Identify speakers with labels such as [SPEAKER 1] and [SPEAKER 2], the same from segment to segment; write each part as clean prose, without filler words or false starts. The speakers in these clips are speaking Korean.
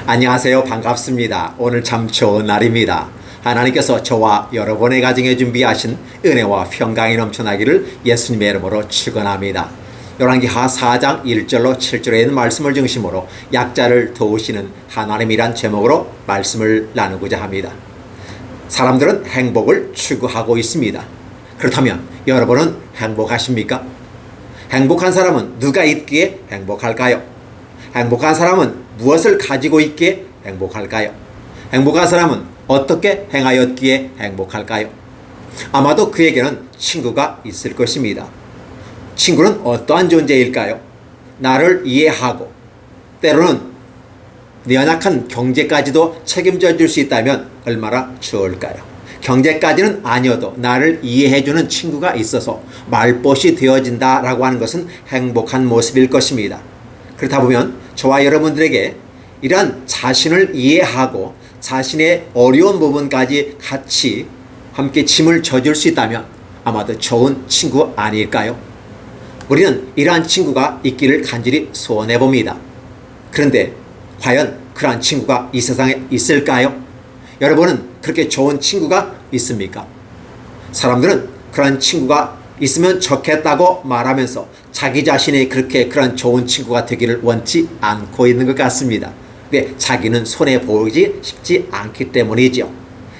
[SPEAKER 1] 안녕하세요. 반갑습니다. 오늘 참 좋은 날입니다. 하나님께서 저와 여러분의 가정에 준비하신 은혜와 평강이 넘쳐나기를 예수님의 이름으로 축원합니다. 열왕기하 4장 1절로 7절에 있는 말씀을 중심으로 약자를 도우시는 하나님이란 제목으로 말씀을 나누고자 합니다. 사람들은 행복을 추구하고 있습니다. 그렇다면 여러분은 행복하십니까? 행복한 사람은 누가 있기에 행복할까요? 행복한 사람은 무엇을 가지고 있기에 행복할까요? 행복한 사람은 어떻게 행하였기에 행복할까요? 아마도 그에게는 친구가 있을 것입니다. 친구는 어떠한 존재일까요? 나를 이해하고 때로는 연약한 경제까지도 책임져 줄 수 있다면 얼마나 좋을까요? 경제까지는 아니어도 나를 이해해주는 친구가 있어서 말벗이 되어진다라고 하는 것은 행복한 모습일 것입니다. 그렇다 보면 저와 여러분들에게 이러한 자신을 이해하고 자신의 어려운 부분까지 같이 함께 짐을 져줄 수 있다면 아마도 좋은 친구 아닐까요? 우리는 이러한 친구가 있기를 간절히 소원해 봅니다. 그런데 과연 그러한 친구가 이 세상에 있을까요? 여러분은 그렇게 좋은 친구가 있습니까? 사람들은 그러한 친구가 있으면 좋겠다고 말하면서 자기 자신이 그렇게 그런 좋은 친구가 되기를 원치 않고 있는 것 같습니다. 왜? 자기는 손해보기 쉽지 않기 때문이죠.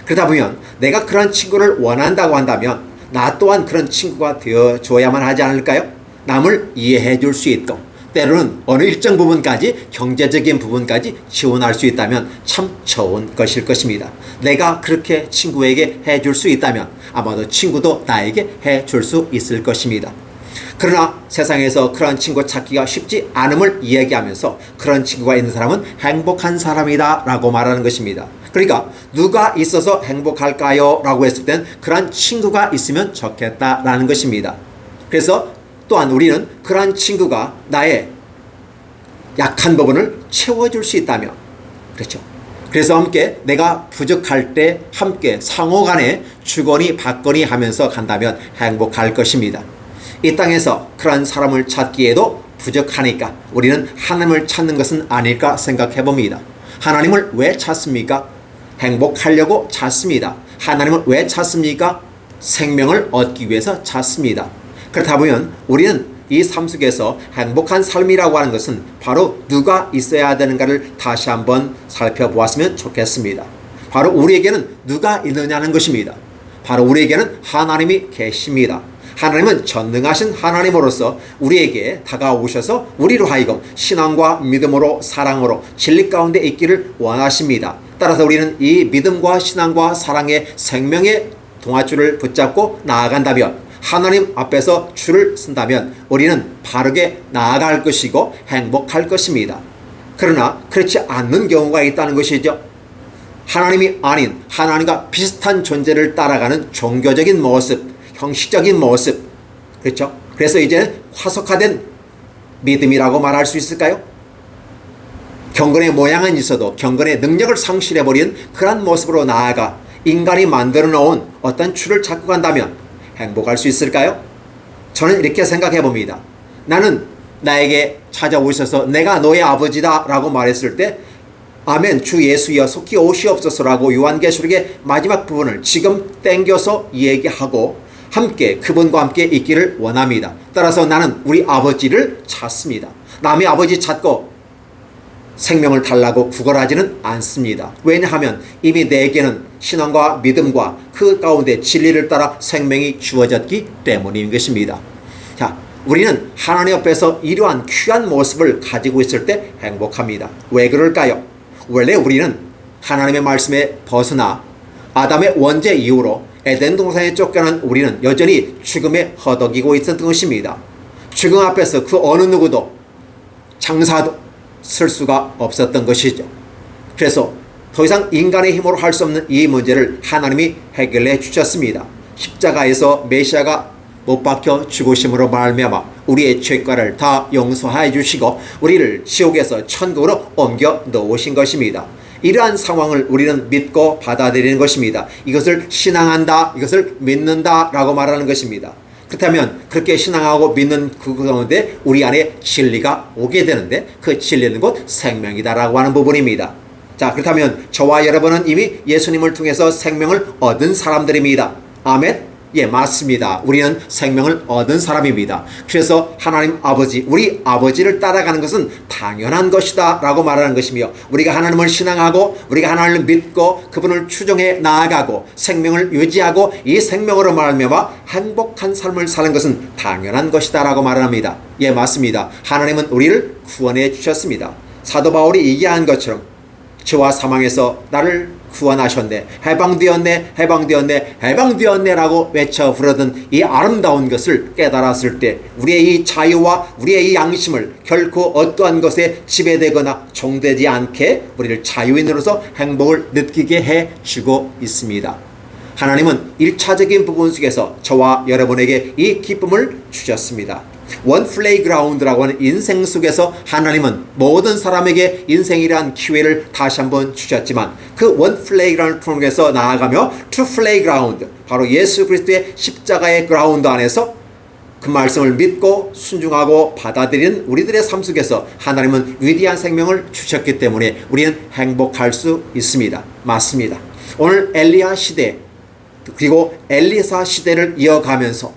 [SPEAKER 1] 그러다 보면 내가 그런 친구를 원한다고 한다면 나 또한 그런 친구가 되어줘야만 하지 않을까요? 남을 이해해 줄 수 있고 때로는 어느 일정 부분까지 경제적인 부분까지 지원할 수 있다면 참 좋은 것일 것입니다. 내가 그렇게 친구에게 해줄 수 있다면 아마도 친구도 나에게 해줄 수 있을 것입니다. 그러나 세상에서 그런 친구 찾기가 쉽지 않음을 이야기하면서 그런 친구가 있는 사람은 행복한 사람이다 라고 말하는 것입니다. 그러니까 누가 있어서 행복할까요? 라고 했을 땐 그런 친구가 있으면 좋겠다라는 것입니다. 그래서 또한 우리는 그러한 친구가 나의 약한 부분을 채워줄 수 있다면 그렇죠. 그래서 함께 내가 부족할 때 함께 상호간에 주거니 받거니 하면서 간다면 행복할 것입니다. 이 땅에서 그러한 사람을 찾기에도 부족하니까 우리는 하나님을 찾는 것은 아닐까 생각해 봅니다. 하나님을 왜 찾습니까? 행복하려고 찾습니다. 하나님을 왜 찾습니까? 생명을 얻기 위해서 찾습니다. 그렇다 보면 우리는 이 삶 속에서 행복한 삶이라고 하는 것은 바로 누가 있어야 되는가를 다시 한번 살펴보았으면 좋겠습니다. 바로 우리에게는 누가 있느냐는 것입니다. 바로 우리에게는 하나님이 계십니다. 하나님은 전능하신 하나님으로서 우리에게 다가오셔서 우리로 하여금 신앙과 믿음으로 사랑으로 진리 가운데 있기를 원하십니다. 따라서 우리는 이 믿음과 신앙과 사랑의 생명의 동아줄을 붙잡고 나아간다면 하나님 앞에서 줄을 쓴다면 우리는 바르게 나아갈 것이고 행복할 것입니다. 그러나 그렇지 않는 경우가 있다는 것이죠. 하나님이 아닌 하나님과 비슷한 존재를 따라가는 종교적인 모습, 형식적인 모습, 그렇죠? 그래서 이제는 화석화된 믿음이라고 말할 수 있을까요? 경건의 모양은 있어도 경건의 능력을 상실해버린 그런 모습으로 나아가 인간이 만들어 놓은 어떤 줄을 찾고 간다면 행복할 수 있을까요? 저는 이렇게 생각해 봅니다. 나는 나에게 찾아오셔서 내가 너의 아버지다 라고 말했을 때 아멘 주 예수여 속히 오시옵소서라고 요한계시록의 마지막 부분을 지금 땡겨서 얘기하고 함께 그분과 함께 있기를 원합니다. 따라서 나는 우리 아버지를 찾습니다. 남의 아버지 찾고 생명을 달라고 구걸하지는 않습니다. 왜냐하면 이미 내게는 신앙과 믿음과 그 가운데 진리를 따라 생명이 주어졌기 때문인 것입니다. 자, 우리는 하나님 앞에서 이러한 귀한 모습을 가지고 있을 때 행복합니다. 왜 그럴까요? 원래 우리는 하나님의 말씀에 벗어나 아담의 원죄 이후로 에덴 동산에 쫓겨난 우리는 여전히 죽음에 허덕이고 있었던 것입니다. 죽음 앞에서 그 어느 누구도 장사도 쓸 수가 없었던 것이죠. 그래서 더 이상 인간의 힘으로 할 수 없는 이 문제를 하나님이 해결해 주셨습니다. 십자가에서 메시아가 못 박혀 죽으심으로 말미암아 우리의 죄과를 다 용서해 주시고 우리를 지옥에서 천국으로 옮겨 놓으신 것입니다. 이러한 상황을 우리는 믿고 받아들이는 것입니다. 이것을 신앙한다, 이것을 믿는다 라고 말하는 것입니다. 그렇다면 그렇게 신앙하고 믿는 그 가운데 우리 안에 진리가 오게 되는데 그 진리는 곧 생명이다라고 하는 부분입니다. 자, 그렇다면 저와 여러분은 이미 예수님을 통해서 생명을 얻은 사람들입니다. 아멘? 예, 맞습니다. 우리는 생명을 얻은 사람입니다. 그래서 하나님 아버지, 우리 아버지를 따라가는 것은 당연한 것이다 라고 말하는 것이며, 우리가 하나님을 신앙하고 우리가 하나님을 믿고 그분을 추종해 나아가고 생명을 유지하고 이 생명으로 말미암아 행복한 삶을 사는 것은 당연한 것이다 라고 말합니다. 예, 맞습니다. 하나님은 우리를 구원해 주셨습니다. 사도 바울이 얘기한 것처럼 죄와 사망에서 나를 구원하셨네, 해방되었네, 해방되었네, 해방되었네 라고 외쳐 부르던 이 아름다운 것을 깨달았을 때 우리의 이 자유와 우리의 이 양심을 결코 어떠한 것에 지배되거나 종되지 않게 우리를 자유인으로서 행복을 느끼게 해주고 있습니다. 하나님은 1차적인 부분 속에서 저와 여러분에게 이 기쁨을 주셨습니다. 원 플레이그라운드라고 하는 인생 속에서 하나님은 모든 사람에게 인생이란 기회를 다시 한번 주셨지만, 그 원 플레이그라운드 통해서 나아가며 투 플레이그라운드, 바로 예수 그리스도의 십자가의 그라운드 안에서 그 말씀을 믿고 순종하고 받아들이는 우리들의 삶 속에서 하나님은 위대한 생명을 주셨기 때문에 우리는 행복할 수 있습니다. 맞습니다. 오늘 엘리야 시대 그리고 엘리사 시대를 이어가면서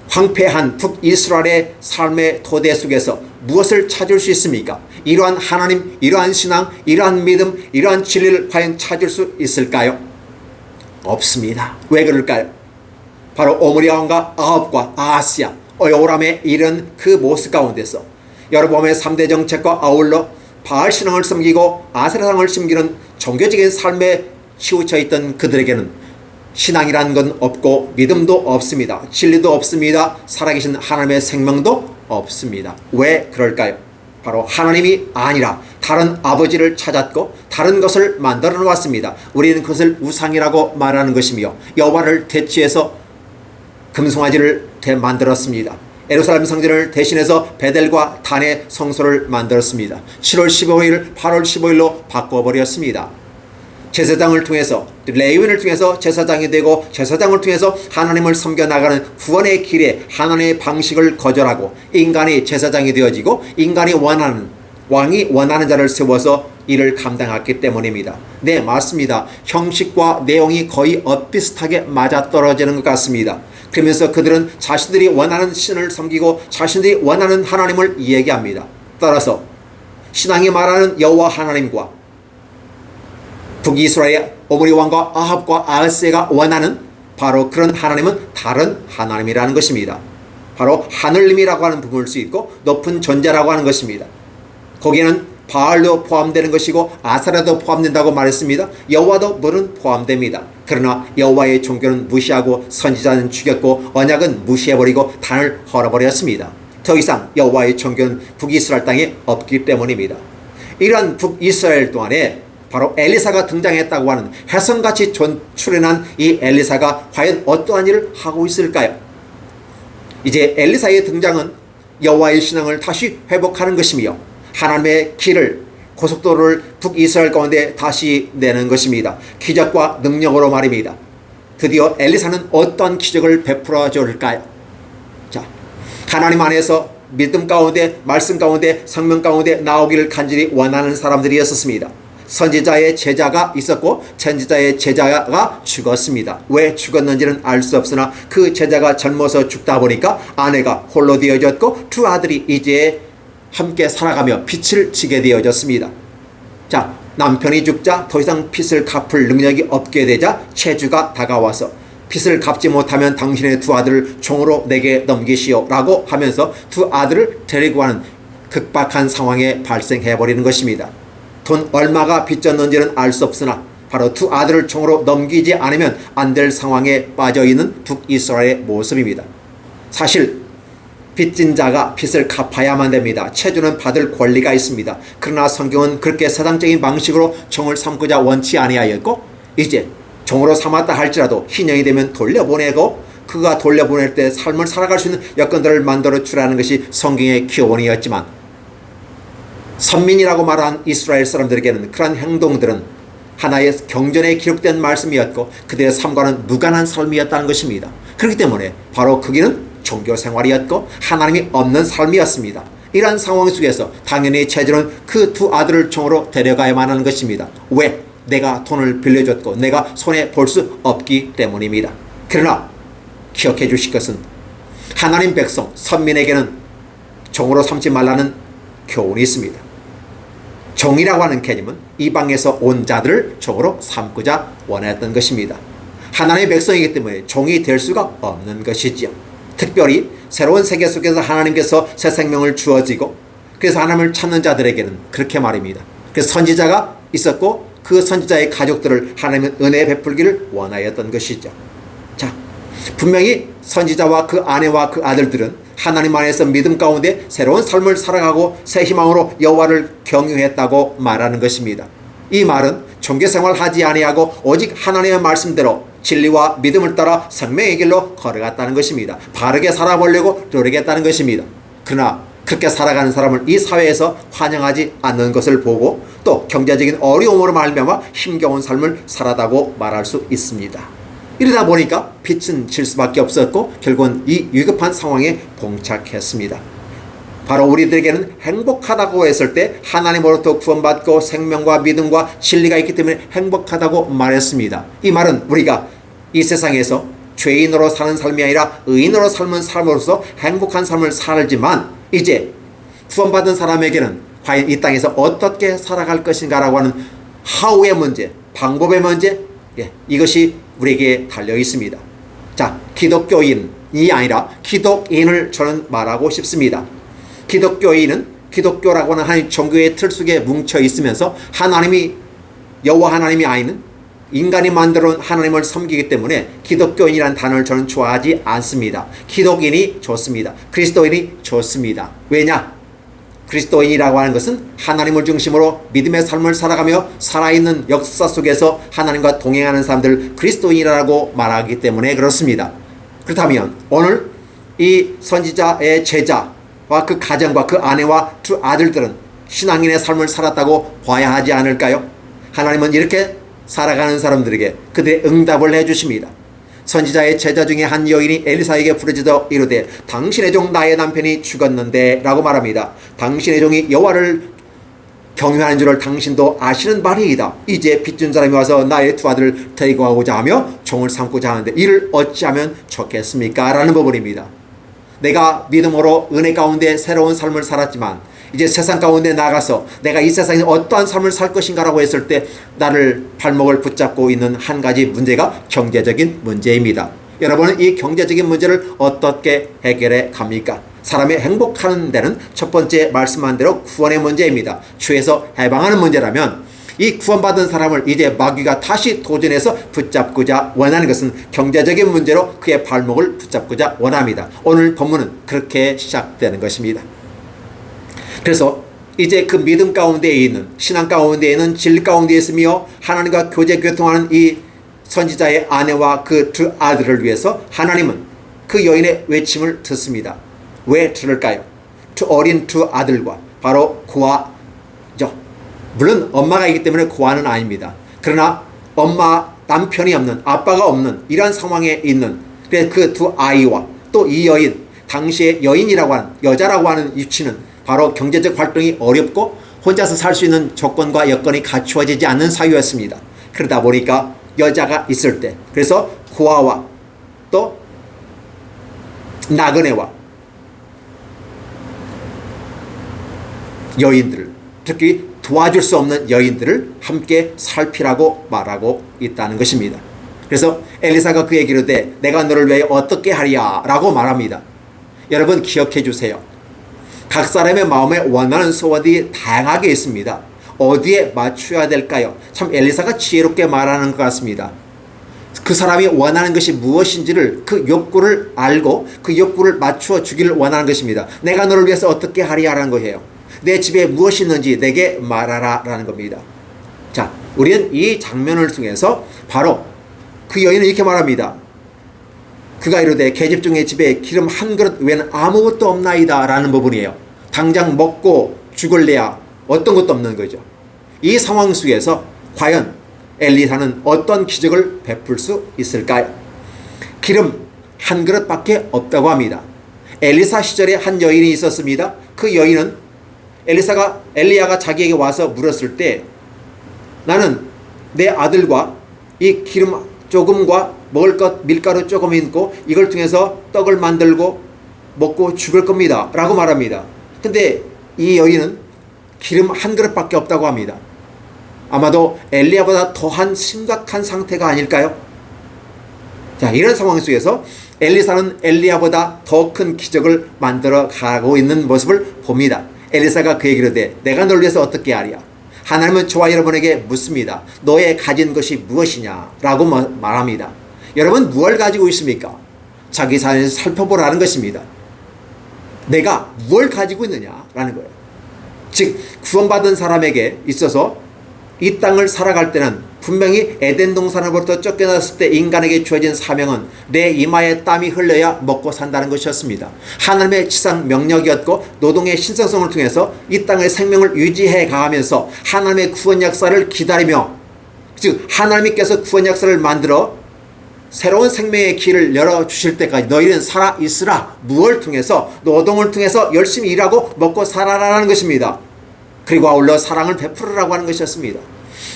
[SPEAKER 1] 황폐한 북이스라엘의 삶의 토대 속에서 무엇을 찾을 수 있습니까? 이러한 하나님, 이러한 신앙, 이러한 믿음, 이러한 진리를 과연 찾을 수 있을까요? 없습니다. 왜 그럴까요? 바로 오므리 왕과 아합과 아하스야, 여호람에 이른 그 모습 가운데서 여로보암의 3대 정책과 아울러 바알 신앙을 섬기고 아세라상을 섬기는 종교적인 삶에 치우쳐 있던 그들에게는 신앙이라는 건 없고 믿음도 없습니다. 진리도 없습니다. 살아계신 하나님의 생명도 없습니다. 왜 그럴까요? 바로 하나님이 아니라 다른 아버지를 찾았고 다른 것을 만들어 놓았습니다. 우리는 그것을 우상이라고 말하는 것이며 여호와를 대체해서 금송아지를 만들었습니다. 예루살렘 성전을 대신해서 베델과 단의 성소를 만들었습니다. 7월 15일, 8월 15일로 바꿔버렸습니다. 제사장을 통해서, 레위인을 통해서 제사장이 되고 제사장을 통해서 하나님을 섬겨나가는 구원의 길에 하나님의 방식을 거절하고 인간이 제사장이 되어지고 인간이 원하는, 왕이 원하는 자를 세워서 이를 감당했기 때문입니다. 네, 맞습니다. 형식과 내용이 거의 엇비슷하게 맞아떨어지는 것 같습니다. 그러면서 그들은 자신들이 원하는 신을 섬기고 자신들이 원하는 하나님을 얘기합니다. 따라서 신앙이 말하는 여호와 하나님과 북이스라엘의 오므리 왕과 아합과 아하스가 원하는 바로 그런 하나님은 다른 하나님이라는 것입니다. 바로 하늘님이라고 하는 부분일 수 있고 높은 존재라고 하는 것입니다. 거기에는 바알도 포함되는 것이고 아세라도 포함된다고 말했습니다. 여호와도 물은 포함됩니다. 그러나 여호와의 종교는 무시하고 선지자는 죽였고 언약은 무시해버리고 단을 헐어버렸습니다. 더 이상 여호와의 종교는 북이스라엘 땅에 없기 때문입니다. 이러한 북이스라엘 동안에 바로 엘리사가 등장했다고 하는 혜성같이 출현한 이 엘리사가 과연 어떠한 일을 하고 있을까요? 이제 엘리사의 등장은 여호와의 신앙을 다시 회복하는 것이며 하나님의 길을, 고속도로를 북이스라엘 가운데 다시 내는 것입니다. 기적과 능력으로 말입니다. 드디어 엘리사는 어떤 기적을 베풀어 줄까요? 자, 하나님 안에서 믿음 가운데, 말씀 가운데, 성령 가운데 나오기를 간절히 원하는 사람들이었습니다. 선지자의 제자가 있었고 선지자의 제자가 죽었습니다. 왜 죽었는지는 알 수 없으나 그 제자가 젊어서 죽다 보니까 아내가 홀로 되어졌고 두 아들이 이제 함께 살아가며 빚을 지게 되어졌습니다. 자, 남편이 죽자 더 이상 빚을 갚을 능력이 없게 되자 체주가 다가와서 빚을 갚지 못하면 당신의 두 아들을 종으로 내게 넘기시오 라고 하면서 두 아들을 데리고 가는 극박한 상황에 발생해버리는 것입니다. 돈 얼마가 빚졌는지는 알 수 없으나 바로 두 아들을 총으로 넘기지 않으면 안 될 상황에 빠져있는 북이스라엘의 모습입니다. 사실 빚진 자가 빚을 갚아야만 됩니다. 체주는 받을 권리가 있습니다. 그러나 성경은 그렇게 세상적인 방식으로 종을 삼고자 원치 아니하였고 이제 종으로 삼았다 할지라도 희년이 되면 돌려보내고 그가 돌려보낼 때 삶을 살아갈 수 있는 여건들을 만들어 주라는 것이 성경의 기원이었지만 선민이라고 말한 이스라엘 사람들에게는 그러한 행동들은 하나의 경전에 기록된 말씀이었고 그들의 삶과는 무관한 삶이었다는 것입니다. 그렇기 때문에 바로 그 길은 종교 생활이었고 하나님이 없는 삶이었습니다. 이러한 상황 속에서 당연히 체질은 그 두 아들을 총으로 데려가야만 하는 것입니다. 왜? 내가 돈을 빌려줬고 내가 손에 볼 수 없기 때문입니다. 그러나 기억해 주실 것은 하나님 백성 선민에게는 종으로 삼지 말라는 교훈이 있습니다. 종이라고 하는 개념은 이방에서 온 자들을 종으로 삼고자 원했던 것입니다. 하나님의 백성이기 때문에 종이 될 수가 없는 것이지요. 특별히 새로운 세계 속에서 하나님께서 새 생명을 주어지고 그래서 하나님을 찾는 자들에게는 그렇게 말입니다. 그래서 선지자가 있었고 그 선지자의 가족들을 하나님은 은혜 베풀기를 원하였던 것이죠. 자, 분명히 선지자와 그 아내와 그 아들들은 하나님 안에서 믿음 가운데 새로운 삶을 살아가고 새 희망으로 여호와를 경유했다고 말하는 것입니다. 이 말은 종교생활 하지 아니하고 오직 하나님의 말씀대로 진리와 믿음을 따라 생명의 길로 걸어갔다는 것입니다. 바르게 살아보려고 노력했다는 것입니다. 그러나 그렇게 살아가는 사람을 이 사회에서 환영하지 않는 것을 보고 또 경제적인 어려움으로 말미암아 힘겨운 삶을 살았다고 말할 수 있습니다. 이러다 보니까 빛은 질 수밖에 없었고 결국은 이 위급한 상황에 봉착했습니다. 바로 우리들에게는 행복하다고 했을 때 하나님으로부터 구원받고 생명과 믿음과 진리가 있기 때문에 행복하다고 말했습니다. 이 말은 우리가 이 세상에서 죄인으로 사는 삶이 아니라 의인으로 삶은 삶으로서 행복한 삶을 살지만 이제 구원받은 사람에게는 과연 이 땅에서 어떻게 살아갈 것인가라고 하는 하우의 문제, 방법의 문제, 이것이 우리에게 달려 있습니다. 자, 기독교인이 아니라 기독인을 저는 말하고 싶습니다. 기독교인은 기독교라고 하는 한 종교의 틀 속에 뭉쳐 있으면서 하나님이 여호와 하나님이 아니는 인간이 만들어 온 하나님을 섬기기 때문에 기독교인이라는 단어를 저는 좋아하지 않습니다. 기독인이 좋습니다. 그리스도인이 좋습니다. 왜냐? 그리스도인이라고 하는 것은 하나님을 중심으로 믿음의 삶을 살아가며 살아있는 역사 속에서 하나님과 동행하는 사람들 그리스도인이라고 말하기 때문에 그렇습니다. 그렇다면 오늘 이 선지자의 제자와 그 가정과 그 아내와 두 아들들은 신앙인의 삶을 살았다고 봐야 하지 않을까요? 하나님은 이렇게 살아가는 사람들에게 그들의 응답을 해주십니다. 선지자의 제자 중에 한 여인이 엘리사에게 부르짖어 이르되 당신의 종 나의 남편이 죽었는데 라고 말합니다. 당신의 종이 여호와를 경유하는 줄을 당신도 아시는 바니이다. 이제 빚준 사람이 와서 나의 두 아들을 데리고 가고자 하며 종을 삼고자 하는데 이를 어찌하면 좋겠습니까? 라는 부분입니다. 내가 믿음으로 은혜 가운데 새로운 삶을 살았지만 이제 세상 가운데 나가서 내가 이 세상에 어떠한 삶을 살 것인가라고 했을 때 나를 발목을 붙잡고 있는 한 가지 문제가 경제적인 문제입니다. 여러분은 이 경제적인 문제를 어떻게 해결해 갑니까? 사람이 행복하는 데는 첫 번째 말씀한 대로 구원의 문제입니다. 죄에서 해방하는 문제라면 이 구원받은 사람을 이제 마귀가 다시 도전해서 붙잡고자 원하는 것은 경제적인 문제로 그의 발목을 붙잡고자 원합니다. 오늘 본문은 그렇게 시작되는 것입니다. 그래서 이제 그 믿음 가운데에 있는 신앙 가운데에 있는 진리 가운데에 있으며 하나님과 교제 교통하는 이 선지자의 아내와 그 두 아들을 위해서 하나님은 그 여인의 외침을 듣습니다. 왜 들을까요? 어린 두 아들과 바로 고아죠. 물론 엄마가 있기 때문에 고아는 아닙니다. 그러나 엄마 남편이 없는 아빠가 없는 이러한 상황에 있는 그 두 아이와 또 이 여인 당시에 여인이라고 하는 여자라고 하는 위치는 바로 경제적 활동이 어렵고 혼자서 살 수 있는 조건과 여건이 갖추어지지 않는 사유였습니다. 그러다 보니까 여자가 있을 때 그래서 고아와 또 나그네와 여인들을 특히 도와줄 수 없는 여인들을 함께 살피라고 말하고 있다는 것입니다. 그래서 엘리사가 그에게 이르되 내가 너를 위해 어떻게 하리야 라고 말합니다. 여러분 기억해 주세요. 각 사람의 마음에 원하는 소원이 다양하게 있습니다. 어디에 맞춰야 될까요? 참 엘리사가 지혜롭게 말하는 것 같습니다. 그 사람이 원하는 것이 무엇인지를 그 욕구를 알고 그 욕구를 맞추어 주기를 원하는 것입니다. 내가 너를 위해서 어떻게 하리야라는 거예요. 내 집에 무엇이 있는지 내게 말하라 라는 겁니다. 자, 우리는 이 장면을 통해서 바로 그 여인은 이렇게 말합니다. 그가 이르되 계집 중에 집에 기름 한 그릇 외에는 아무것도 없나이다 라는 부분이에요. 당장 먹고 죽을래야 어떤 것도 없는 거죠. 이 상황 속에서 과연 엘리사는 어떤 기적을 베풀 수 있을까요? 기름 한 그릇밖에 없다고 합니다. 엘리사 시절에 한 여인이 있었습니다. 그 여인은 엘리야가 자기에게 와서 물었을 때 나는 내 아들과 이 기름 조금과 먹을 것 밀가루 조금 있고 이걸 통해서 떡을 만들고 먹고 죽을 겁니다 라고 말합니다. 근데 이 여인은 기름 한 그릇밖에 없다고 합니다. 아마도 엘리야보다 더한 심각한 상태가 아닐까요? 자, 이런 상황 속에서 엘리사는 엘리야보다 더 큰 기적을 만들어 가고 있는 모습을 봅니다. 엘리사가 그에게 이르되 내가 널 위해서 어떻게 하랴? 하나님은 저와 여러분에게 묻습니다. 너의 가진 것이 무엇이냐? 라고 말합니다. 여러분 무엇을 가지고 있습니까? 자기 자신을 살펴보라는 것입니다. 내가 무엇을 가지고 있느냐라는 거예요. 즉 구원받은 사람에게 있어서 이 땅을 살아갈 때는 분명히 에덴 동산으로부터 쫓겨났을 때 인간에게 주어진 사명은 내 이마에 땀이 흘러야 먹고 산다는 것이었습니다. 하나님의 지상 명령이었고 노동의 신성성을 통해서 이 땅의 생명을 유지해 가면서 하나님의 구원 역사를 기다리며, 즉 하나님께서 구원 역사를 만들어 새로운 생명의 길을 열어주실 때까지 너희는 살아있으라. 무엇을 통해서? 노동을 통해서 열심히 일하고 먹고 살아라라는 것입니다. 그리고 아울러 사랑을 베풀으라고 하는 것이었습니다.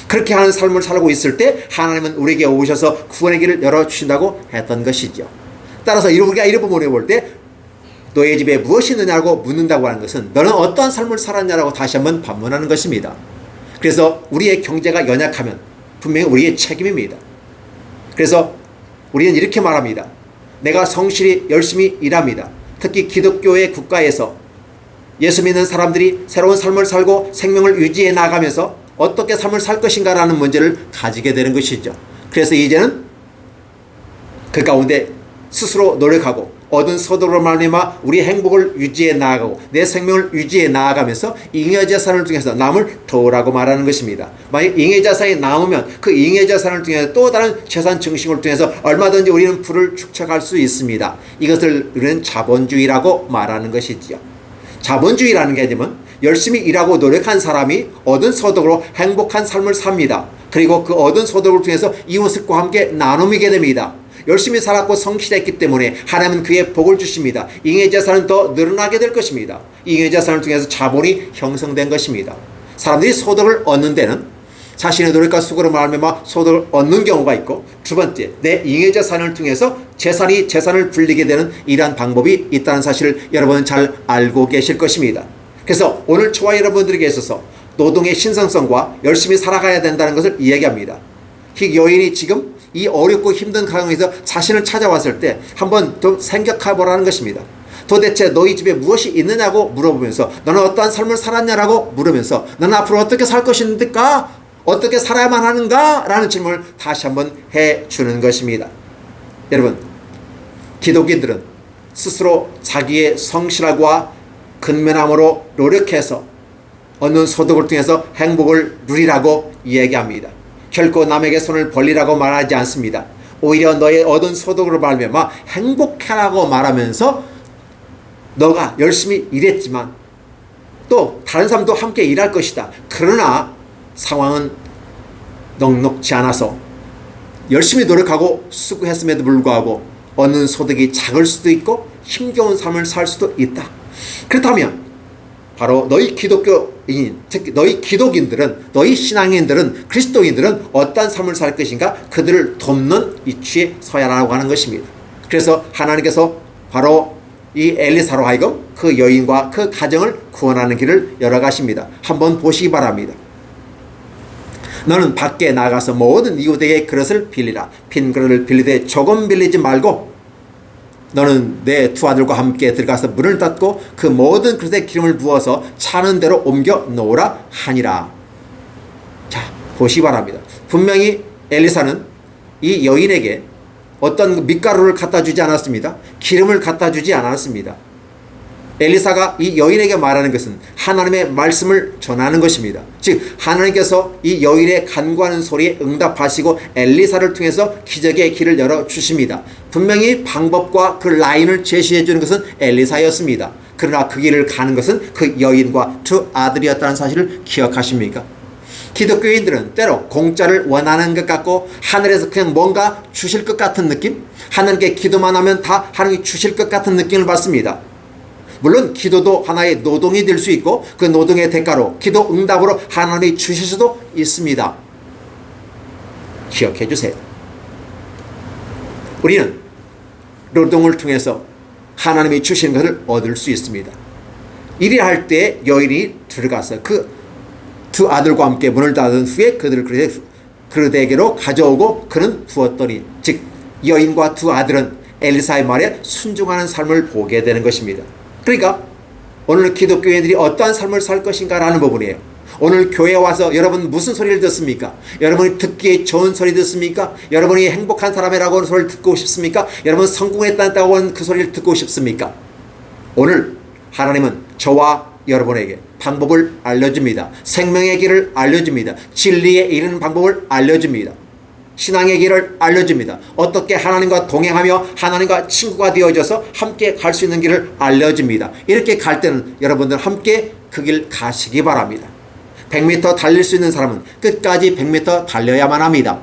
[SPEAKER 1] 그렇게 하는 삶을 살고 있을 때 하나님은 우리에게 오셔서 구원의 길을 열어주신다고 했던 것이죠. 따라서 우리가 이런 부분을 볼 때 너의 집에 무엇이 있느냐고 묻는다고 하는 것은 너는 어떠한 삶을 살았냐라고 다시 한번 반문하는 것입니다. 그래서 우리의 경제가 연약하면 분명히 우리의 책임입니다. 그래서 우리는 이렇게 말합니다. 내가 성실히 열심히 일합니다. 특히 기독교의 국가에서 예수 믿는 사람들이 새로운 삶을 살고 생명을 유지해 나가면서 어떻게 삶을 살 것인가라는 문제를 가지게 되는 것이죠. 그래서 이제는 그 가운데 스스로 노력하고 얻은 소득으로 말미암아 우리의 행복을 유지해 나아가고 내 생명을 유지해 나아가면서 잉여자산을 통해서 남을 도우라고 말하는 것입니다. 만약 잉여자산이 남으면 그 잉여자산을 통해서 또 다른 재산 증식을 통해서 얼마든지 우리는 부를 축적할 수 있습니다. 이것을 우리는 자본주의라고 말하는 것이지요. 자본주의라는 개념은 열심히 일하고 노력한 사람이 얻은 소득으로 행복한 삶을 삽니다. 그리고 그 얻은 소득을 통해서 이웃과 함께 나누게 됩니다. 열심히 살았고 성실했기 때문에 하나님은 그의 복을 주십니다. 잉여자산은 더 늘어나게 될 것입니다. 잉여자산을 통해서 자본이 형성된 것입니다. 사람들이 소득을 얻는 데는 자신의 노력과 수고로 말미암아 소득을 얻는 경우가 있고, 두 번째, 내 잉여자산을 통해서 재산을 불리게 되는 이러한 방법이 있다는 사실을 여러분은 잘 알고 계실 것입니다. 그래서 오늘 저와 여러분들에게 있어서 노동의 신성성과 열심히 살아가야 된다는 것을 이야기합니다. 이 여인이 지금 이 어렵고 힘든 상황에서 자신을 찾아왔을 때 한번 좀 생각해 보라는 것입니다. 도대체 너희 집에 무엇이 있느냐고 물어보면서 너는 어떠한 삶을 살았냐라고 물으면서 너는 앞으로 어떻게 살 것인가? 어떻게 살아야만 하는가? 라는 질문을 다시 한번 해주는 것입니다. 여러분, 기독인들은 스스로 자기의 성실함과 근면함으로 노력해서 얻는 소득을 통해서 행복을 누리라고 이야기합니다. 결코 남에게 손을 벌리라고 말하지 않습니다. 오히려 너의 얻은 소득으로 말미암아 행복해라고 말하면서 너가 열심히 일했지만 또 다른 사람도 함께 일할 것이다. 그러나 상황은 넉넉지 않아서 열심히 노력하고 수고했음에도 불구하고 얻는 소득이 작을 수도 있고 힘겨운 삶을 살 수도 있다. 그렇다면 바로 너희 기독교인, 즉 너희 기독인들은, 너희 신앙인들은, 그리스도인들은 어떤 삶을 살 것인가? 그들을 돕는 이치에 서야라고 하는 것입니다. 그래서 하나님께서 바로 이 엘리사로 하여금 그 여인과 그 가정을 구원하는 길을 열어가십니다. 한번 보시기 바랍니다. 너는 밖에 나가서 모든 이웃에게 그릇을 빌리라. 빈 그릇을 빌리되 조금 빌리지 말고 너는 내 두 아들과 함께 들어가서 문을 닫고 그 모든 그릇에 기름을 부어서 차는 대로 옮겨 놓으라 하니라. 자, 보시기 바랍니다. 분명히 엘리사는 이 여인에게 어떤 밀가루를 갖다 주지 않았습니다. 기름을 갖다 주지 않았습니다. 엘리사가 이 여인에게 말하는 것은 하나님의 말씀을 전하는 것입니다. 즉 하나님께서 이 여인의 간구하는 소리에 응답하시고 엘리사를 통해서 기적의 길을 열어주십니다. 분명히 방법과 그 라인을 제시해 주는 것은 엘리사였습니다. 그러나 그 길을 가는 것은 그 여인과 두 아들이었다는 사실을 기억하십니까? 기독교인들은 때로 공짜를 원하는 것 같고 하늘에서 그냥 뭔가 주실 것 같은 느낌? 하나님께 기도만 하면 다 하나님이 주실 것 같은 느낌을 받습니다. 물론 기도도 하나의 노동이 될 수 있고 그 노동의 대가로 기도 응답으로 하나님이 주실 수도 있습니다. 기억해 주세요. 우리는 노동을 통해서 하나님이 주신 것을 얻을 수 있습니다. 일을 때 여인이 들어가서 그 두 아들과 함께 문을 닫은 후에 그들을 그들에게로 가져오고 그는 부었더니, 즉 여인과 두 아들은 엘리사의 말에 순종하는 삶을 보게 되는 것입니다. 그러니까 오늘 기독교인들이 어떠한 삶을 살 것인가라는 부분이에요. 오늘 교회에 와서 여러분 무슨 소리를 듣습니까? 여러분이 듣기에 좋은 소리 듣습니까? 여러분이 행복한 사람이라고 하는 소리를 듣고 싶습니까? 여러분 성공했다고 하는 그 소리를 듣고 싶습니까? 오늘 하나님은 저와 여러분에게 방법을 알려줍니다. 생명의 길을 알려줍니다. 진리에 이르는 방법을 알려줍니다. 신앙의 길을 알려줍니다. 어떻게 하나님과 동행하며 하나님과 친구가 되어져서 함께 갈 수 있는 길을 알려줍니다. 이렇게 갈 때는 여러분들 함께 그 길 가시기 바랍니다. 100m 달릴 수 있는 사람은 끝까지 100m 달려야만 합니다.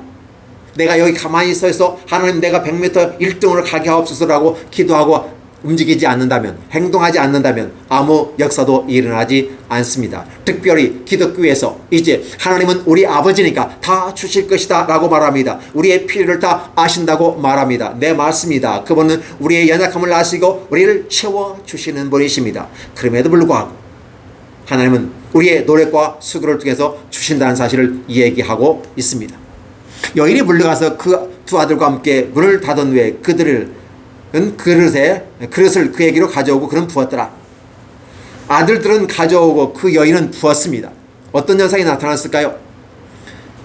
[SPEAKER 1] 내가 여기 가만히 서 하나님 내가 100m 1등으로 가게 하옵소서라고 기도하고 움직이지 않는다면, 행동하지 않는다면 아무 역사도 일어나지 않습니다. 특별히 기독교에서 이제 하나님은 우리 아버지니까 다 주실 것이다 라고 말합니다. 우리의 필요를 다 아신다고 말합니다. 네, 맞습니다. 그분은 우리의 연약함을 아시고 우리를 채워주시는 분이십니다. 그럼에도 불구하고 하나님은 우리의 노력과 수고를 통해서 주신다는 사실을 얘기하고 있습니다. 여인이 물러가서 그 두 아들과 함께 문을 닫은 후에 그릇을 그에게로 가져오고 그는 부었더라. 아들들은 가져오고 그 여인은 부었습니다. 어떤 현상이 나타났을까요?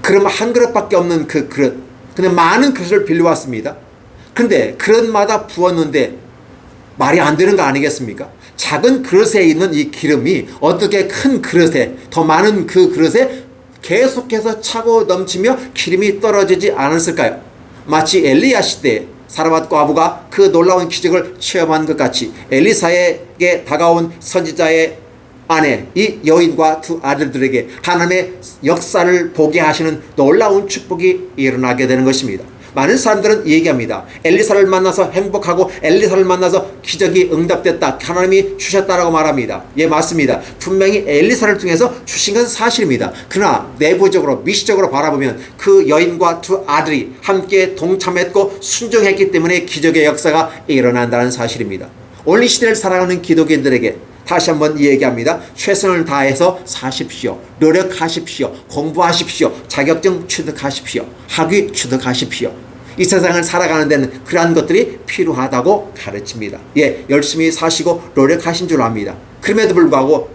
[SPEAKER 1] 그럼 한 그릇밖에 없는 그 그릇, 근데 많은 그릇을 빌려왔습니다. 그런데 그릇마다 부었는데 말이 안 되는 거 아니겠습니까? 작은 그릇에 있는 이 기름이 어떻게 큰 그릇에, 더 많은 그 그릇에 계속해서 차고 넘치며 기름이 떨어지지 않았을까요? 마치 엘리야 시대에 사르밧 과부가 그 놀라운 기적을 체험한 것 같이 엘리사에게 다가온 선지자의 아내 이 여인과 두 아들들에게 하나님의 역사를 보게 하시는 놀라운 축복이 일어나게 되는 것입니다. 많은 사람들은 얘기합니다. 엘리사를 만나서 행복하고 엘리사를 만나서 기적이 응답됐다, 하나님이 주셨다라고 말합니다. 예, 맞습니다. 분명히 엘리사를 통해서 주신 건 사실입니다. 그러나 내부적으로 미시적으로 바라보면 그 여인과 두 아들이 함께 동참했고 순종했기 때문에 기적의 역사가 일어난다는 사실입니다. 오늘 이 시대를 살아가는 기독인들에게 다시 한번 얘기합니다. 최선을 다해서 사십시오. 노력하십시오. 공부하십시오. 자격증 취득하십시오. 학위 취득하십시오. 이 세상을 살아가는 데는 그러한 것들이 필요하다고 가르칩니다. 예, 열심히 사시고 노력하신 줄 압니다. 그럼에도 불구하고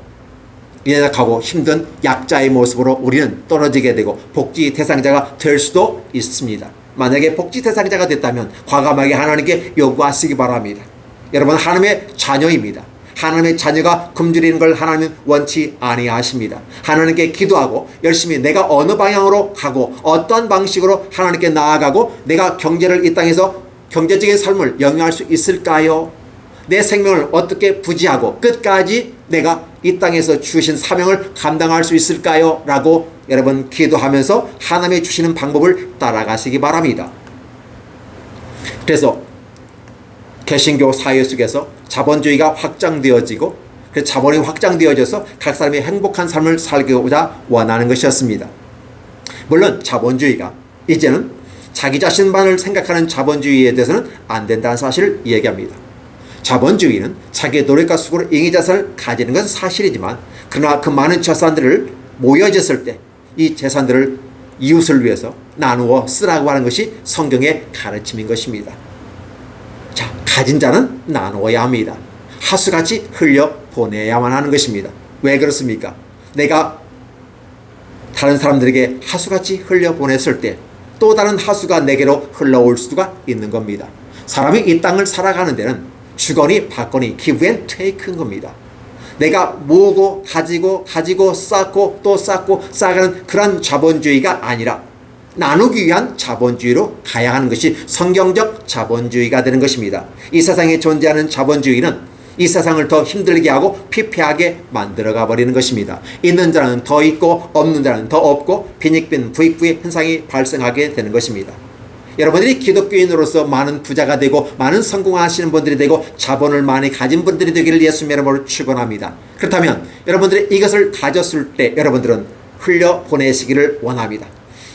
[SPEAKER 1] 연약하고 힘든 약자의 모습으로 우리는 떨어지게 되고 복지 대상자가 될 수도 있습니다. 만약에 복지 대상자가 됐다면 과감하게 하나님께 요구하시기 바랍니다. 여러분, 하나님의 자녀입니다. 하나님의 자녀가 굶주리는 걸 하나님은 원치 아니하십니다. 하나님께 기도하고 열심히 내가 어느 방향으로 가고 어떠한 방식으로 하나님께 나아가고 내가 경제를 이 땅에서 경제적인 삶을 영위할 수 있을까요? 내 생명을 어떻게 부지하고 끝까지 내가 이 땅에서 주신 사명을 감당할 수 있을까요? 라고 여러분 기도하면서 하나님이 주시는 방법을 따라가시기 바랍니다. 그래서 개신교 사회 속에서 자본주의가 확장되어지고 그 자본이 확장되어져서 각 사람이 행복한 삶을 살고자 원하는 것이었습니다. 물론 자본주의가 이제는 자기 자신만을 생각하는 자본주의에 대해서는 안 된다는 사실을 얘기합니다. 자본주의는 자기의 노력과 수고로 인위자산을 가지는 것은 사실이지만 그러나 그 많은 재산들을 모여졌을 때 이 재산들을 이웃을 위해서 나누어 쓰라고 하는 것이 성경의 가르침인 것입니다. 자, 가진 자는 나누어야 합니다. 하수같이 흘려보내야만 하는 것입니다. 왜 그렇습니까? 내가 다른 사람들에게 하수같이 흘려보냈을 때 또 다른 하수가 내게로 흘러올 수가 있는 겁니다. 사람이 이 땅을 살아가는 데는 주거니 받거니 give and take인 겁니다. 내가 모으고 가지고 쌓고 또 쌓고 쌓아가는 그런 자본주의가 아니라 나누기 위한 자본주의로 가야 하는 것이 성경적 자본주의가 되는 것입니다. 이 세상에 존재하는 자본주의는 이 세상을 더 힘들게 하고 피폐하게 만들어가 버리는 것입니다. 있는 자는 더 있고 없는 자는 더 없고 빈익빈 부익부의 현상이 발생하게 되는 것입니다. 여러분들이 기독교인으로서 많은 부자가 되고 많은 성공하시는 분들이 되고 자본을 많이 가진 분들이 되기를 예수님의 이름으로 축원합니다. 그렇다면 여러분들이 이것을 가졌을 때 여러분들은 흘려보내시기를 원합니다.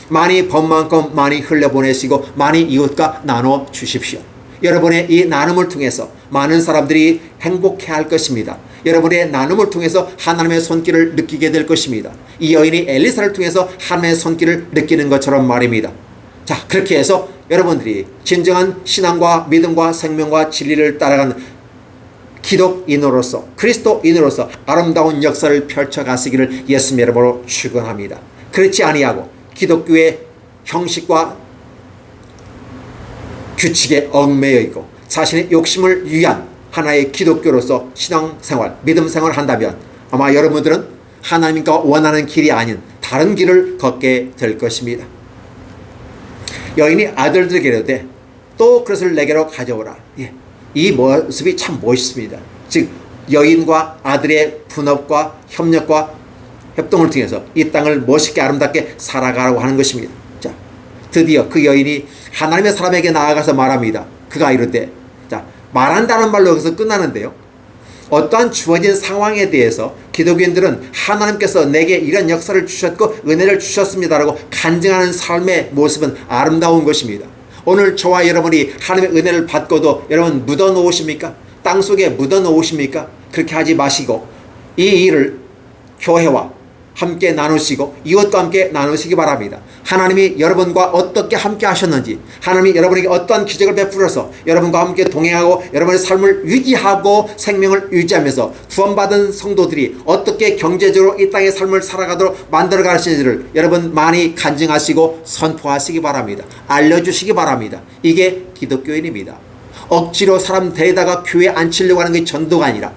[SPEAKER 1] 많이 번 만큼 많이 흘려보내시고 많이 이웃과 나눠 주십시오. 여러분의 이 나눔을 통해서 많은 사람들이 행복해할 것입니다. 여러분의 나눔을 통해서 하나님의 손길을 느끼게 될 것입니다. 이 여인이 엘리사를 통해서 하나님의 손길을 느끼는 것처럼 말입니다. 자, 그렇게 해서 여러분들이 진정한 신앙과 믿음과 생명과 진리를 따라가는 기독인으로서 그리스도인으로서 아름다운 역사를 펼쳐가시기를 예수님의 이름으로 축원합니다. 그렇지 아니하고 기독교의 형식과 규칙에 얽매여 있고 자신의 욕심을 위한 하나의 기독교로서 신앙생활, 믿음생활을 한다면 아마 여러분들은 하나님과 원하는 길이 아닌 다른 길을 걷게 될 것입니다. 여인이 아들들에게 이르되 또 그릇을 내게로 가져오라. 이 모습이 참 멋있습니다. 즉 여인과 아들의 분업과 협력과 협동을 통해서 이 땅을 멋있게 아름답게 살아가라고 하는 것입니다. 자, 드디어 그 여인이 하나님의 사람에게 나아가서 말합니다. 그가 이르되, 자, 말한다는 말로 여기서 끝나는데요. 어떠한 주어진 상황에 대해서 기독교인들은 하나님께서 내게 이런 역사를 주셨고 은혜를 주셨습니다라고 간증하는 삶의 모습은 아름다운 것입니다. 오늘 저와 여러분이 하나님의 은혜를 받고도 여러분 묻어 놓으십니까? 땅속에 묻어 놓으십니까? 그렇게 하지 마시고 이 일을 교회와 함께 나누시고 이웃과 함께 나누시기 바랍니다. 하나님이 여러분과 어떻게 함께 하셨는지, 하나님이 여러분에게 어떠한 기적을 베풀어서 여러분과 함께 동행하고 여러분의 삶을 유지하고 생명을 유지하면서 구원받은 성도들이 어떻게 경제적으로 이 땅의 삶을 살아가도록 만들어 가시는지를 여러분 많이 간증하시고 선포하시기 바랍니다. 알려주시기 바랍니다. 이게 기독교인입니다. 억지로 사람 데려다가 교회에 앉히려고 하는 게 전도가 아니라,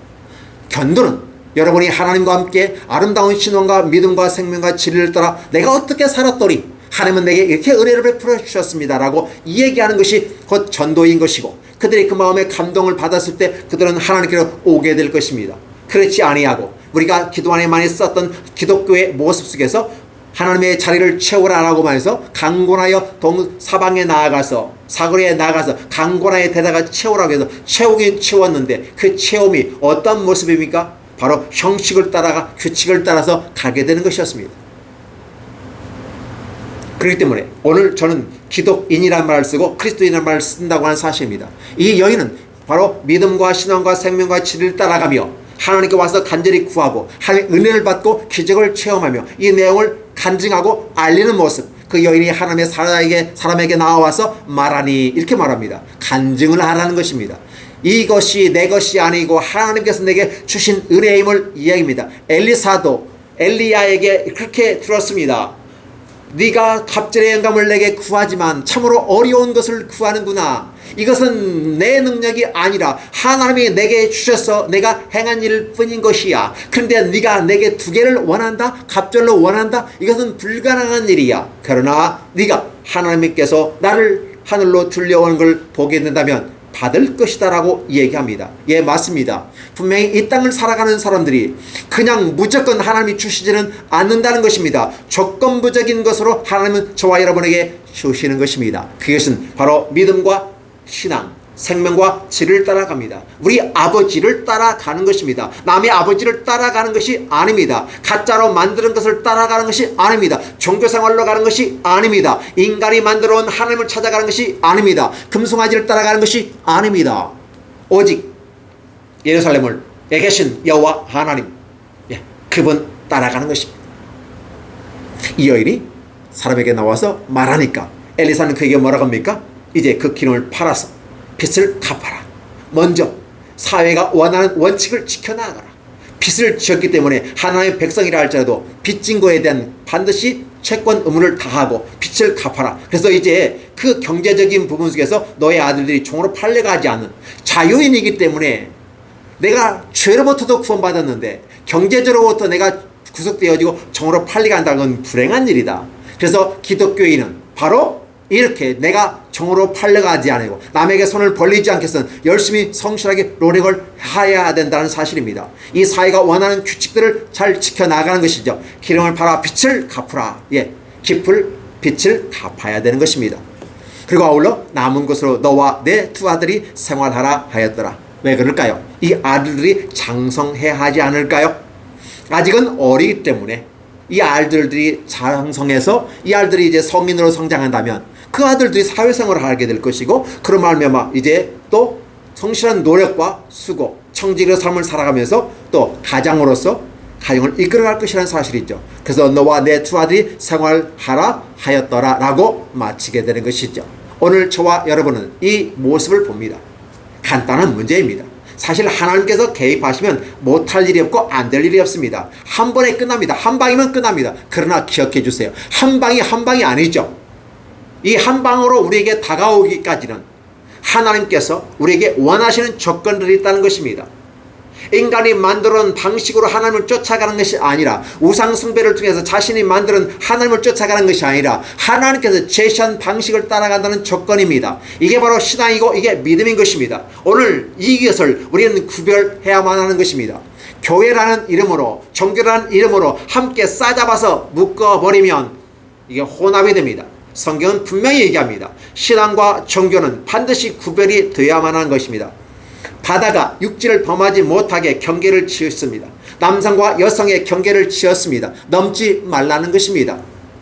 [SPEAKER 1] 견도는 여러분이 하나님과 함께 아름다운 신앙과 믿음과 생명과 진리를 따라 내가 어떻게 살았더니 하나님은 내게 이렇게 은혜를 베풀어 주셨습니다 라고 얘기하는 것이 곧 전도인 것이고, 그들이 그 마음에 감동을 받았을 때 그들은 하나님께로 오게 될 것입니다. 그렇지 아니하고 우리가 기도 안에 많이 썼던 기독교의 모습 속에서 하나님의 자리를 채우라라고 말해서 강권하여 사방에 나아가서 사거리에 나아가서 강권하여 대다가 채우라고 해서 채우긴 채웠는데 그 체험이 어떤 모습입니까? 바로 형식을 따라가 규칙을 따라서 가게 되는 것이었습니다. 그렇기 때문에 오늘 저는 기독인이라는 말을 쓰고 그리스도인이라는 말을 쓴다고 하는 사실입니다. 이 여인은 바로 믿음과 신앙과 생명과 진리를 따라가며 하나님께 와서 간절히 구하고 하나님의 은혜를 받고 기적을 체험하며 이 내용을 간증하고 알리는 모습, 그 여인이 하나님의 사람에게 나와서 말하니 이렇게 말합니다. 간증을 하라는 것입니다. 이것이 내 것이 아니고 하나님께서 내게 주신 은혜임을 이야기합니다. 엘리사도 엘리야에게 그렇게 들었습니다. 네가 갑절의 영감을 내게 구하지만 참으로 어려운 것을 구하는구나. 이것은 내 능력이 아니라 하나님이 내게 주셔서 내가 행한 일 뿐인 것이야. 그런데 네가 내게 두 개를 원한다? 갑절로 원한다? 이것은 불가능한 일이야. 그러나 네가 하나님께서 나를 하늘로 들려오는 걸 보게 된다면 받을 것이다 라고 얘기합니다. 예, 맞습니다. 분명히 이 땅을 살아가는 사람들이 그냥 무조건 하나님이 주시지는 않는다는 것입니다. 조건부적인 것으로 하나님은 저와 여러분에게 주시는 것입니다. 그것은 바로 믿음과 신앙, 생명과 진리를 따라갑니다. 우리 아버지를 따라가는 것입니다. 남의 아버지를 따라가는 것이 아닙니다. 가짜로 만드는 것을 따라가는 것이 아닙니다. 종교생활로 가는 것이 아닙니다. 인간이 만들어 온 하나님을 찾아가는 것이 아닙니다. 금송아지를 따라가는 것이 아닙니다. 오직 예루살렘을 계신 여호와 하나님, 그분 따라가는 것입니다. 이 여인이 사람에게 나와서 말하니까 엘리사는 그에게 뭐라고 합니까? 이제 그 기름을 팔아서 빚을 갚아라. 먼저 사회가 원하는 원칙을 지켜나가라. 빚을 지었기 때문에 하나님의 백성이라 할지라도 빚진 거에 대한 반드시 채권 의무를 다하고 빚을 갚아라. 그래서 이제 그 경제적인 부분 속에서 너의 아들들이 종으로 팔려가지 않는 자유인이기 때문에 내가 죄로부터도 구원받았는데 경제적으로부터 내가 구속되어지고 종으로 팔려간다는 건 불행한 일이다. 그래서 기독교인은 바로 이렇게 내가 종으로 팔려가지 않고 남에게 손을 벌리지 않겠으면 열심히 성실하게 노력을 해야 된다는 사실입니다. 이 사회가 원하는 규칙들을 잘 지켜나가는 것이죠. 기름을 팔아 빚을 갚으라. 빚을 갚아야 되는 것입니다. 그리고 아울러 남은 것으로 너와 내 두 아들이 생활하라 하였더라. 왜 그럴까요? 이 아들들이 장성해야 하지 않을까요? 아직은 어리기 때문에 이 아들들이 장성해서 이 아들들이 이제 성인으로 성장한다면 그 아들들이 사회생활을 하게 될 것이고, 그런 말미암아 이제 또 성실한 노력과 수고, 청지기의 삶을 살아가면서 또 가장으로서 가정을 이끌어갈 것이라는 사실이죠. 그래서 너와 내 두 아들이 생활하라 하였더라 라고 마치게 되는 것이죠. 오늘 저와 여러분은 이 모습을 봅니다. 간단한 문제입니다. 사실 하나님께서 개입하시면 못할 일이 없고 안 될 일이 없습니다. 한 번에 끝납니다. 한 방이면 끝납니다. 그러나 기억해 주세요. 한 방이 아니죠. 이 한 방으로 우리에게 다가오기까지는 하나님께서 우리에게 원하시는 조건들이 있다는 것입니다. 인간이 만들어놓은 방식으로 하나님을 쫓아가는 것이 아니라, 우상 숭배를 통해서 자신이 만드는 하나님을 쫓아가는 것이 아니라 하나님께서 제시한 방식을 따라간다는 조건입니다. 이게 바로 신앙이고 이게 믿음인 것입니다. 오늘 이것을 우리는 구별해야만 하는 것입니다. 교회라는 이름으로, 종교라는 이름으로 함께 싸잡아서 묶어버리면 이게 혼합이 됩니다. 성경은 분명히 얘기합니다. 신앙과 종교는 반드시 구별이 되어야만 하는 것입니다. 바다가 육지를 범하지 못하게 경계를 지었습니다. 남성과 여성의 경계를 지었습니다. 넘지 말라는 것입니다.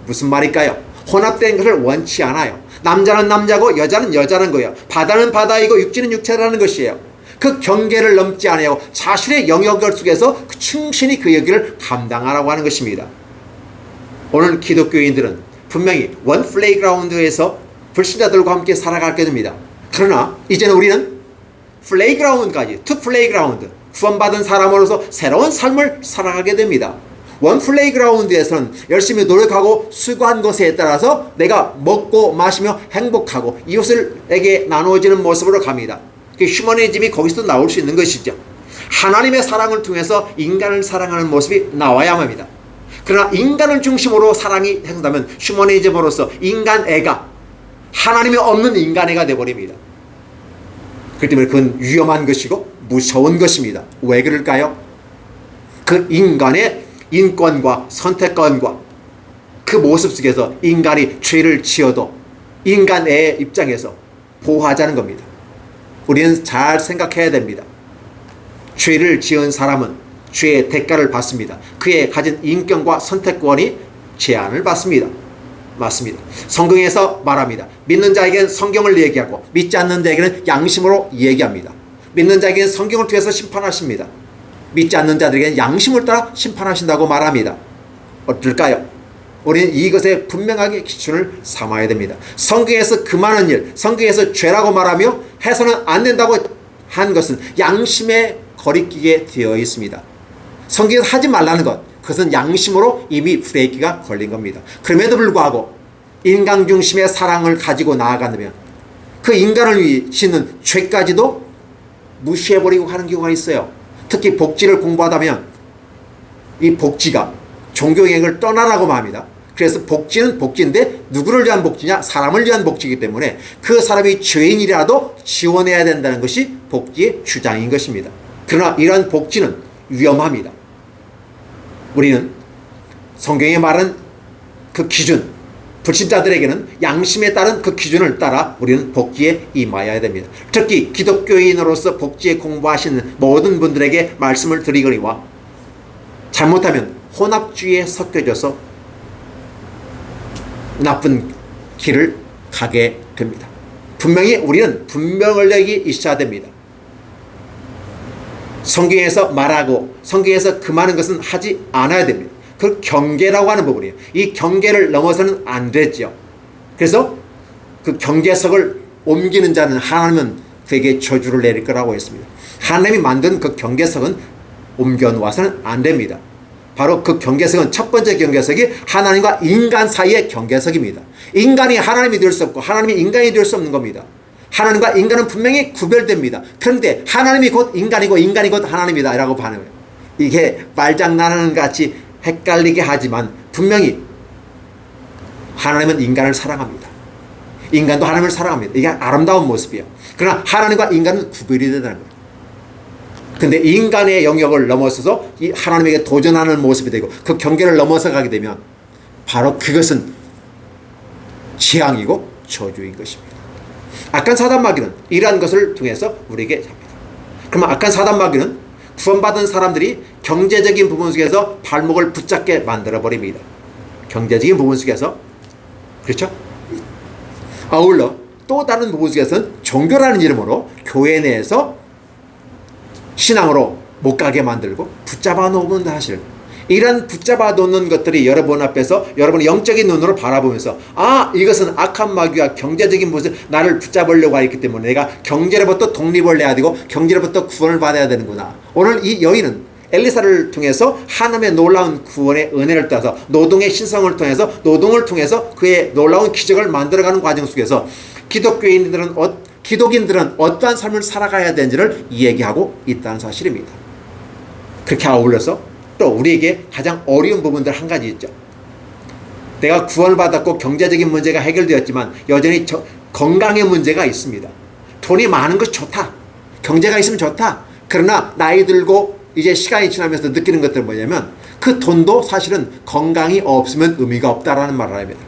[SPEAKER 1] 무슨 말일까요? 혼합된 것을 원치 않아요. 남자는 남자고 여자는 여자는 거예요. 바다는 바다이고 육지는 육체라는 것이에요. 그 경계를 넘지 않아요. 자신의 영역 속에서 충실히 그 여기를 감당하라고 하는 것입니다. 오늘 기독교인들은 분명히 원 플레이그라운드에서 불신자들과 함께 살아가게 됩니다. 그러나 이제는 우리는 플레이그라운드까지, 투 플레이그라운드, 구원받은 사람으로서 새로운 삶을 살아가게 됩니다. 원 플레이그라운드에서는 열심히 노력하고 수고한 것에 따라서 내가 먹고 마시며 행복하고 이웃에게 나누어지는 모습으로 갑니다. 그 휴머니즘이 거기서 나올 수 있는 것이죠. 하나님의 사랑을 통해서 인간을 사랑하는 모습이 나와야 합니다. 그러나 인간을 중심으로 사랑이 행동하면 휴머니즘으로서 인간애가 하나님이 없는 인간애가 되어버립니다. 그렇기 때문에 그건 위험한 것이고 무서운 것입니다. 왜 그럴까요? 그 인간의 인권과 선택권과 그 모습 속에서 인간이 죄를 지어도 인간의 입장에서 보호하자는 겁니다. 우리는 잘 생각해야 됩니다. 죄를 지은 사람은 죄의 대가를 받습니다. 그의 가진 인권과 선택권이 제한을 받습니다. 맞습니다. 성경에서 말합니다. 믿는 자에게는 성경을 얘기하고 믿지 않는 자에게는 양심으로 얘기합니다. 믿는 자에게는 성경을 통해서 심판하십니다. 믿지 않는 자들에게는 양심을 따라 심판하신다고 말합니다. 어떨까요? 우리는 이것에 분명하게 기준을 삼아야 됩니다. 성경에서 금하는 일, 성경에서 죄라고 말하며 해서는 안 된다고 한 것은 양심에 거리끼게 되어 있습니다. 성경에서 하지 말라는 것, 그것은 양심으로 이미 브레이크가 걸린 겁니다. 그럼에도 불구하고 인간 중심의 사랑을 가지고 나아간다면 그 인간을 위시는 죄까지도 무시해버리고 하는 경우가 있어요. 특히 복지를 공부하다면 이 복지가 종교행위를 떠나라고 말합니다. 그래서 복지는 복지인데 누구를 위한 복지냐? 사람을 위한 복지이기 때문에 그 사람이 죄인이라도 지원해야 된다는 것이 복지의 주장인 것입니다. 그러나 이러한 복지는 위험합니다. 우리는 성경에 말한 그 기준, 불신자들에게는 양심에 따른 그 기준을 따라 우리는 복지에 임하여야 됩니다. 특히 기독교인으로서 복지에 공부하시는 모든 분들에게 말씀을 드리거니와 잘못하면 혼합주의에 섞여져서 나쁜 길을 가게 됩니다. 분명히 우리는 분별력이 있어야 됩니다. 성경에서 말하고 성경에서 금하는 것은 하지 않아야 됩니다. 그 경계라고 하는 부분이에요. 이 경계를 넘어서는 안 되죠. 그래서 그 경계석을 옮기는 자는 하나님은 그에게 저주를 내릴 거라고 했습니다. 하나님이 만든 그 경계석은 옮겨 놓아서는 안 됩니다. 바로 그 경계석은 첫 번째 경계석이 하나님과 인간 사이의 경계석입니다. 인간이 하나님이 될 수 없고 하나님이 인간이 될 수 없는 겁니다. 하나님과 인간은 분명히 구별됩니다. 그런데 하나님이 곧 인간이고 인간이 곧 하나님이다 라고 반응해요. 이게 말장난하는 같이 헷갈리게 하지만 분명히 하나님은 인간을 사랑합니다. 인간도 하나님을 사랑합니다. 이게 아름다운 모습이에요. 그러나 하나님과 인간은 구별이 된다는 거예요. 근데 인간의 영역을 넘어서서 이 하나님에게 도전하는 모습이 되고 그 경계를 넘어서 가게 되면 바로 그것은 재앙이고 저주인 것입니다. 악한 사단 마귀는 이러한 것을 통해서 우리에게 합니다. 그러면 악한 사단 마귀는 구원받은 사람들이 경제적인 부분 속에서 발목을 붙잡게 만들어버립니다. 경제적인 부분 속에서, 그렇죠? 아울러 또 다른 부분 속에서는 종교라는 이름으로 교회 내에서 신앙으로 못 가게 만들고 붙잡아 놓는 사실, 이런 붙잡아 놓는 것들이 여러분 앞에서 여러분의 영적인 눈으로 바라보면서 이것은 악한 마귀와 경제적인 모습 나를 붙잡으려고 하기 때문에 내가 경제로부터 독립을 내야 되고 경제로부터 구원을 받아야 되는구나. 오늘 이 여인은 엘리사를 통해서 하나님의 놀라운 구원의 은혜를 따서 노동의 신성을 통해서 노동을 통해서 그의 놀라운 기적을 만들어가는 과정 속에서 기독인들은 어떠한 삶을 살아가야 되는지를 얘기하고 있다는 사실입니다. 그렇게 아울러서 또 우리에게 가장 어려운 부분들 한 가지 있죠. 내가 구원을 받았고 경제적인 문제가 해결되었지만 여전히 건강의 문제가 있습니다. 돈이 많은 것이 좋다. 경제가 있으면 좋다. 그러나 나이 들고 이제 시간이 지나면서 느끼는 것들은 뭐냐면 그 돈도 사실은 건강이 없으면 의미가 없다라는 말을 합니다.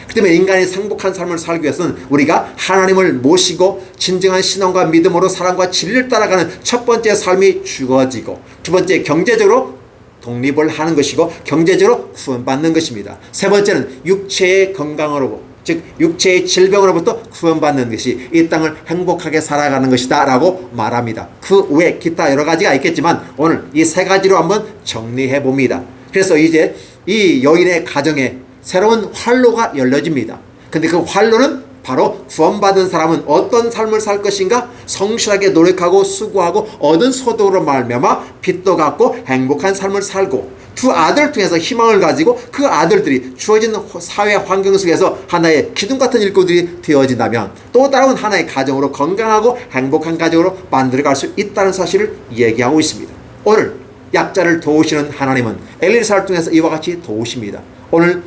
[SPEAKER 1] 그 때문에 인간이 행복한 삶을 살기 위해서는 우리가 하나님을 모시고 진정한 신앙과 믿음으로 사랑과 진리를 따라가는 첫 번째 삶이 주어지고, 두 번째 경제적으로 독립을 하는 것이고 경제적으로 구원받는 것입니다. 세 번째는 육체의 건강으로, 즉 육체의 질병으로부터 구원받는 것이 이 땅을 행복하게 살아가는 것이다 라고 말합니다. 그 외에 기타 여러 가지가 있겠지만 오늘 이 세 가지로 한번 정리해 봅니다. 그래서 이제 이 여인의 가정에 새로운 활로가 열려집니다. 근데 그 활로는 바로 구원받은 사람은 어떤 삶을 살 것인가? 성실하게 노력하고 수고하고 얻은 소득으로 말미암아 빚도 갚고 행복한 삶을 살고, 두 아들을 통해서 희망을 가지고 그 아들들이 주어진 사회 환경 속에서 하나의 기둥 같은 일꾼들이 되어진다면 또 다른 하나의 가정으로 건강하고 행복한 가정으로 만들어갈 수 있다는 사실을 얘기하고 있습니다. 오늘 약자를 도우시는 하나님은 엘리사를 통해서 이와 같이 도우십니다. 오늘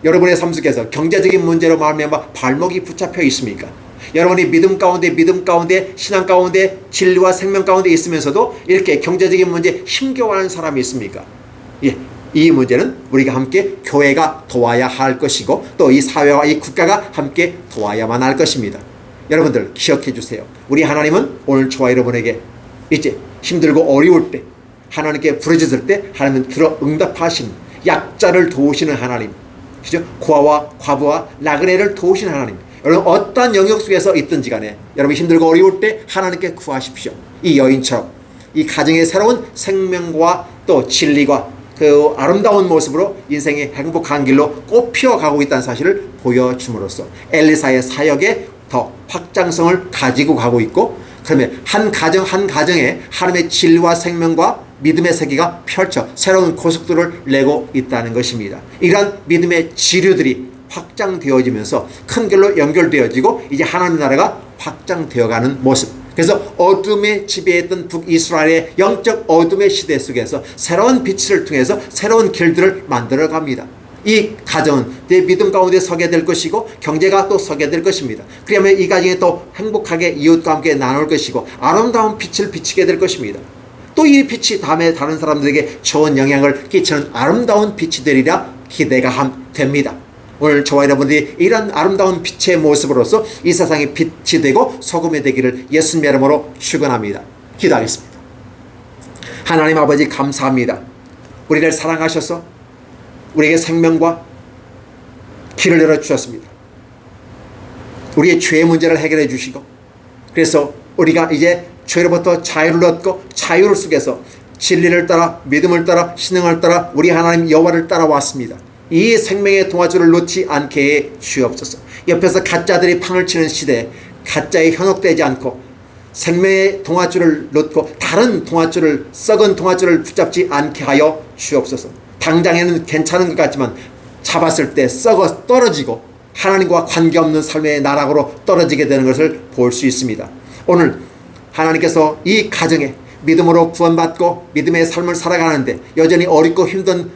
[SPEAKER 1] 여러분의 삶 속에서 경제적인 문제로 말미암아 발목이 붙잡혀 있습니까? 여러분이 믿음 가운데 신앙 가운데 진리와 생명 가운데 있으면서도 이렇게 경제적인 문제에 힘겨워하는 사람이 있습니까? 예, 이 문제는 우리가 함께 교회가 도와야 할 것이고 또 이 사회와 이 국가가 함께 도와야만 할 것입니다. 여러분들 기억해 주세요. 우리 하나님은 오늘 저와 여러분에게 이제 힘들고 어려울 때, 하나님께 부르짖을 때 하나님은 들어 응답하신 약자를 도우시는 하나님, 그죠? 고아와 과부와 나그네를 도우시는 하나님. 여러분 어떠한 영역 속에서 있든지 간에 여러분 힘들고 어려울 때 하나님께 구하십시오. 이 여인처럼 이 가정의 새로운 생명과 또 진리가 그 아름다운 모습으로 인생의 행복한 길로 꽃피어가고 있다는 사실을 보여줌으로써 엘리사의 사역에 더 확장성을 가지고 가고 있고, 그러면 한 가정에 하나님의 진리와 생명과 믿음의 세계가 펼쳐 새로운 고속도로를 내고 있다는 것입니다. 이러한 믿음의 지류들이 확장되어지면서 큰 길로 연결되어지고 이제 하나님 나라가 확장되어가는 모습. 그래서 어둠에 지배했던 북이스라엘의 영적 어둠의 시대 속에서 새로운 빛을 통해서 새로운 길들을 만들어갑니다. 이 가정은 내 믿음 가운데 서게 될 것이고 경제가 또 서게 될 것입니다. 그러면 이 가정이 또 행복하게 이웃과 함께 나눌 것이고 아름다운 빛을 비치게 될 것입니다. 또 이 빛이 다음에 다른 사람들에게 좋은 영향을 끼치는 아름다운 빛이 되리라 기대가 됩니다. 오늘 저와 여러분들이 이런 아름다운 빛의 모습으로서 이 세상에 빛이 되고 소금이 되기를 예수님의 이름으로 축원합니다. 기도하겠습니다. 하나님 아버지 감사합니다. 우리를 사랑하셔서 우리에게 생명과 길을 열어주셨습니다. 우리의 죄의 문제를 해결해 주시고, 그래서 우리가 이제 죄로부터 자유를 얻고 자유를 속에서 진리를 따라 믿음을 따라 신앙을 따라 우리 하나님 여호와를 따라왔습니다. 이 생명의 동아줄을 놓지 않게 해 주옵소서. 옆에서 가짜들이 팡을 치는 시대에 가짜에 현혹되지 않고 생명의 동아줄을 놓고 다른 동아줄을, 썩은 동아줄을 붙잡지 않게 하여 주옵소서. 당장에는 괜찮은 것 같지만 잡았을 때 썩어 떨어지고 하나님과 관계없는 삶의 나락으로 떨어지게 되는 것을 볼 수 있습니다. 오늘 하나님께서 이 가정에 믿음으로 구원받고 믿음의 삶을 살아가는데 여전히 어렵고 힘든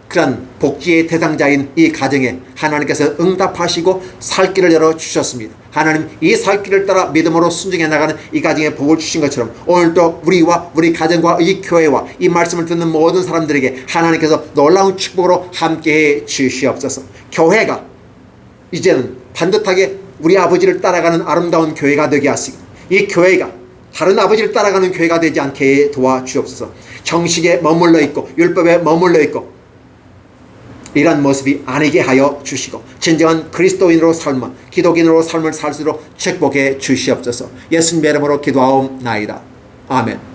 [SPEAKER 1] 그런 복지의 대상자인 이 가정에 하나님께서 응답하시고 살 길을 열어주셨습니다. 하나님 이 살 길을 따라 믿음으로 순종해 나가는 이 가정에 복을 주신 것처럼 오늘도 우리와 우리 가정과 이 교회와 이 말씀을 듣는 모든 사람들에게 하나님께서 놀라운 축복으로 함께해 주시옵소서. 교회가 이제는 반듯하게 우리 아버지를 따라가는 아름다운 교회가 되게 하시고 이 교회가 다른 아버지를 따라가는 교회가 되지 않게 도와주옵소서. 형식에 머물러 있고 율법에 머물러 있고 이런 모습이 아니게 하여 주시고 진정한 그리스도인으로 삶은 기독인으로 삶을 살수록 축복해 주시옵소서. 예수님의 이름으로 기도하옵나이다. 아멘.